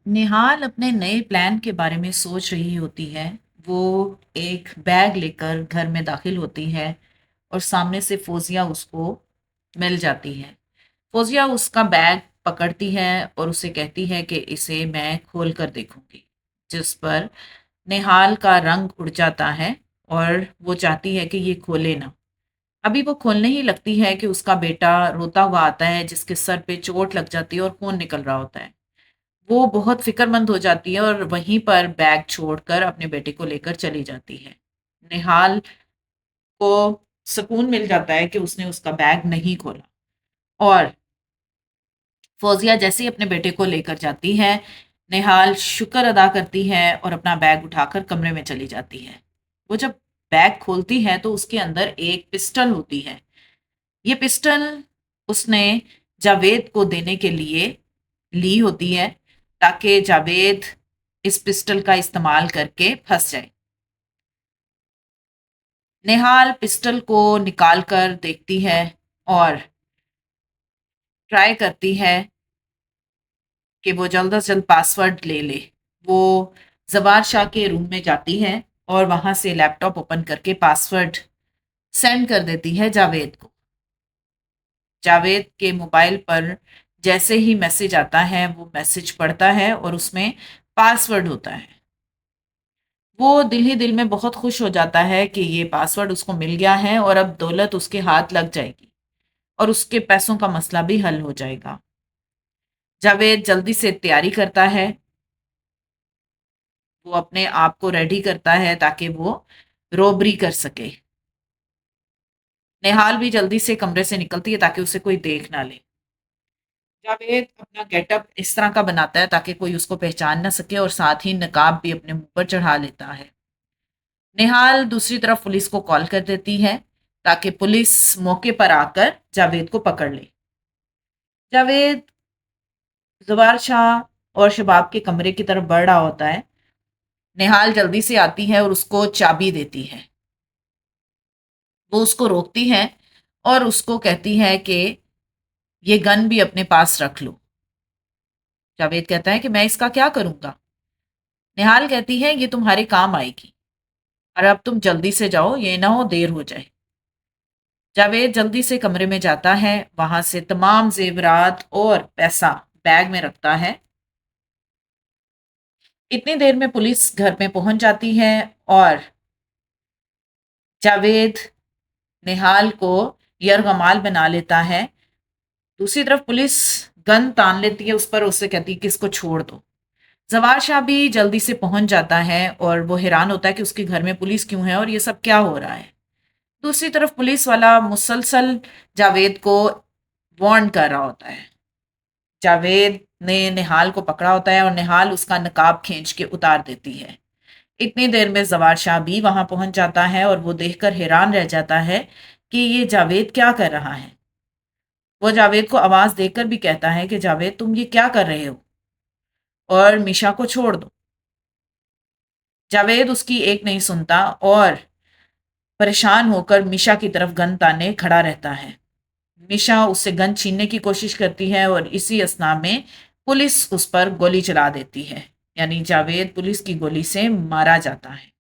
निहाल अपने नए प्लान के बारे में सोच रही होती है। वो एक बैग लेकर घर में दाखिल होती है और सामने से फोजिया उसको मिल जाती है। फोजिया उसका बैग पकड़ती है और उसे कहती है कि इसे मैं खोल कर देखूंगी, जिस पर निहाल का रंग उड़ जाता है और वो चाहती है कि ये खोले ना। अभी वो खोलने ही लगती है कि उसका बेटा रोता हुआ आता है, जिसके सर पे चोट लग जाती है और खून निकल रहा होता है। वो बहुत फ़िक्रमंद हो जाती है और वहीं पर बैग छोड़कर अपने बेटे को लेकर चली जाती है। निहाल को सुकून मिल जाता है कि उसने उसका बैग नहीं खोला। और फ़ौज़िया जैसे ही अपने बेटे को लेकर जाती है, निहाल शुक्र अदा करती है और अपना बैग उठाकर कमरे में चली जाती है। वो जब बैग खोलती है तो उसके अंदर एक पिस्टल होती है। ये पिस्टल उसने जावेद को देने के लिए ली होती है, ताकि जावेद इस पिस्टल का इस्तेमाल करके फंस जाए। नेहाल पिस्टल को निकाल कर देखती है और ट्राई करती है कि वो जल्द से जल्द पासवर्ड ले ले। वो जवार शाह के रूम में जाती है और वहां से लैपटॉप ओपन करके पासवर्ड सेंड कर देती है जावेद को। जावेद के मोबाइल पर जैसे ही मैसेज आता है वो मैसेज पढ़ता है और उसमें पासवर्ड होता है। वो दिल ही दिल में बहुत खुश हो जाता है कि ये पासवर्ड उसको मिल गया है और अब दौलत उसके हाथ लग जाएगी और उसके पैसों का मसला भी हल हो जाएगा। जावेद जल्दी से तैयारी करता है। वो अपने आप को रेडी करता है ताकि वो रॉबरी कर सके। नेहाल भी जल्दी से कमरे से निकलती है ताकि उसे कोई देख ना ले। जावेद अपना गेटअप इस तरह का बनाता है ताकि कोई उसको पहचान ना सके और साथ ही नकाब भी अपने मुंह पर चढ़ा लेता है। निहाल दूसरी तरफ पुलिस को कॉल कर देती है ताकि पुलिस मौके पर आकर जावेद को पकड़ ले। जावेद जुबार शाह और शबाब के कमरे की तरफ बढ़ रहा होता है। निहाल जल्दी से आती है और उसको चाबी देती है। वो उसको रोकती है और उसको कहती है कि ये गन भी अपने पास रख लो। जावेद कहता है कि मैं इसका क्या करूंगा। निहाल कहती है ये तुम्हारे काम आएगी और अब तुम जल्दी से जाओ, ये ना हो देर हो जाए। जावेद जल्दी से कमरे में जाता है, वहां से तमाम जेवरात और पैसा बैग में रखता है। इतनी देर में पुलिस घर में पहुंच जाती है और जावेद निहाल को यरगमाल बना लेता है। दूसरी तरफ पुलिस गन तान लेती है उस पर, उससे कहती है कि इसको छोड़ दो। जवार शाह भी जल्दी से पहुंच जाता है और वो हैरान होता है कि उसके घर में पुलिस क्यों है और ये सब क्या हो रहा है। दूसरी तरफ पुलिस वाला मुसलसल जावेद को वार्न कर रहा होता है। जावेद ने निहाल को पकड़ा होता है और निहाल उसका नकाब खींच के उतार देती है। इतनी देर में जवार शाह भी वहां पहुंच जाता है और वो देखकर हैरान रह जाता है कि ये जावेद क्या कर रहा है। वो जावेद को आवाज देकर भी कहता है कि जावेद तुम ये क्या कर रहे हो और मिशा को छोड़ दो। जावेद उसकी एक नहीं सुनता और परेशान होकर मिशा की तरफ गन ताने खड़ा रहता है। मिशा उससे गन छीनने की कोशिश करती है और इसी असना में पुलिस उस पर गोली चला देती है। यानी जावेद पुलिस की गोली से मारा जाता है।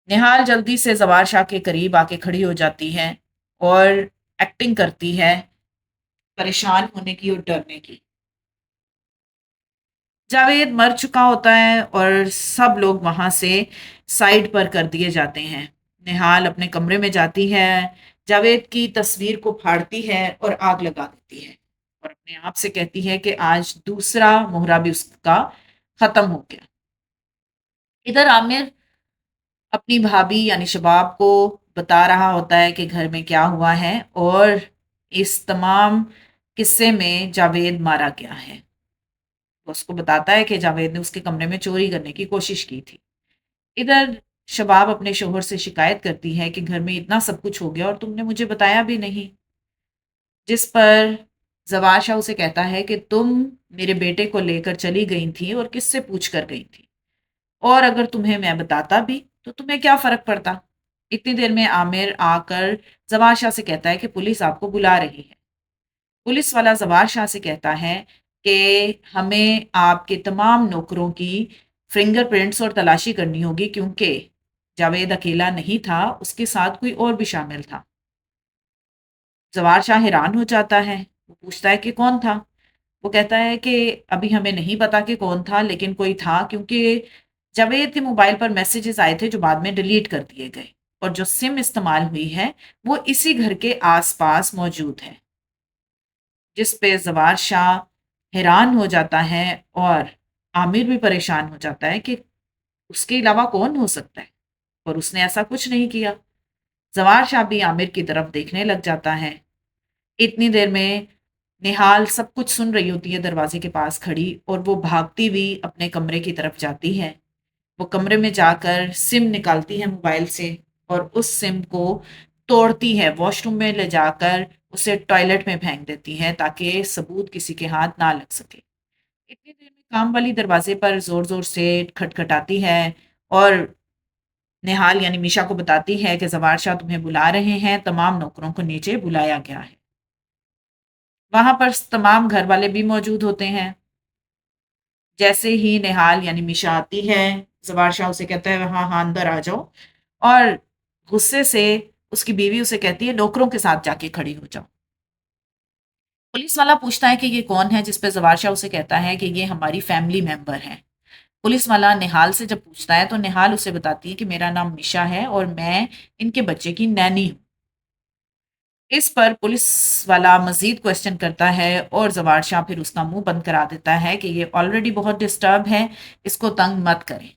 निहाल जल्दी से जवार शाह के करीब आके खड़ी हो जाती है और एक्टिंग करती है परेशान होने की और डरने की। जावेद मर चुका होता है और सब लोग वहां से साइड पर कर दिए जाते हैं। निहाल अपने कमरे में जाती है, जावेद की तस्वीर को फाड़ती है और आग लगा देती है और अपने आप से कहती है कि आज दूसरा मोहरा भी उसका खत्म हो गया। इधर आमिर अपनी भाभी यानी शबाब को बता रहा होता है कि घर में क्या हुआ है और इस तमाम किस्से में जावेद मारा गया है। वो उसको बताता है कि जावेद ने उसके कमरे में चोरी करने की कोशिश की थी। इधर शबाब अपने शोहर से शिकायत करती है कि घर में इतना सब कुछ हो गया और तुमने मुझे बताया भी नहीं। जिस पर जवार शाह उसे कहता है कि तुम मेरे बेटे को लेकर चली गई थी और किससे पूछ कर गई थी, और अगर तुम्हें मैं बताता भी तो तुम्हें क्या फर्क पड़ता। इतनी देर में आमिर आकर जवार शाह से कहता है कि पुलिस आपको बुला रही है। पुलिस वाला जवार शाह से कहता है कि हमें आपके तमाम नौकरों की फिंगरप्रिंट्स और तलाशी करनी होगी, क्योंकि जावेद अकेला नहीं था, उसके साथ कोई और भी शामिल था। जवार शाह हैरान हो जाता है। वो पूछता है कि कौन था। वो कहता है कि अभी हमें नहीं पता कि कौन था, लेकिन कोई था, क्योंकि जावेद के मोबाइल पर मैसेजेस आए थे जो बाद में डिलीट कर दिए गए, और जो सिम इस्तेमाल हुई है वो इसी घर के आसपास मौजूद है। जिस पे जवार शाह हैरान हो जाता है, और आमिर भी परेशान हो जाता है कि उसके अलावा कौन हो सकता है, और उसने ऐसा कुछ नहीं किया। जवार शाह भी आमिर की तरफ देखने लग जाता है। इतनी देर में निहाल सब कुछ सुन रही होती है दरवाजे के पास खड़ी, और वो भागती हुई अपने कमरे की तरफ जाती है। वो कमरे में जाकर सिम निकालती है मोबाइल से, और उस सिम को तोड़ती है, वॉशरूम में ले जाकर उसे टॉयलेट में फेंक देती है ताकि सबूत किसी के हाथ ना लग सके। इतनी देर में काम वाली दरवाजे पर जोर जोर से खटखटाती है, और निहाल यानी मीशा को बताती है कि जवार शाह तुम्हें बुला रहे हैं, तमाम नौकरों को नीचे बुलाया गया है। वहां पर तमाम घर वाले भी मौजूद होते हैं। जैसे ही निहाल यानी मीशा आती है, जवार शाह उसे कहता है हाँ हाँ अंदर आ जाओ, और गुस्से से उसकी बीवी उसे कहती है नौकरों के साथ जाके खड़ी हो जाओ। पुलिस वाला पूछता है कि ये कौन है, जिस पे जवार शाह उसे कहता है कि ये हमारी फैमिली मेंबर है। पुलिस वाला निहाल से जब पूछता है तो निहाल उसे बताती है कि मेरा नाम मिशा है और मैं इनके बच्चे की नैनी हूँ। इस पर पुलिस वाला मजीद क्वेश्चन करता है, और जवार शाह फिर उसका मुंह बंद करा देता है कि ये ऑलरेडी बहुत डिस्टर्ब है, इसको तंग मत करें।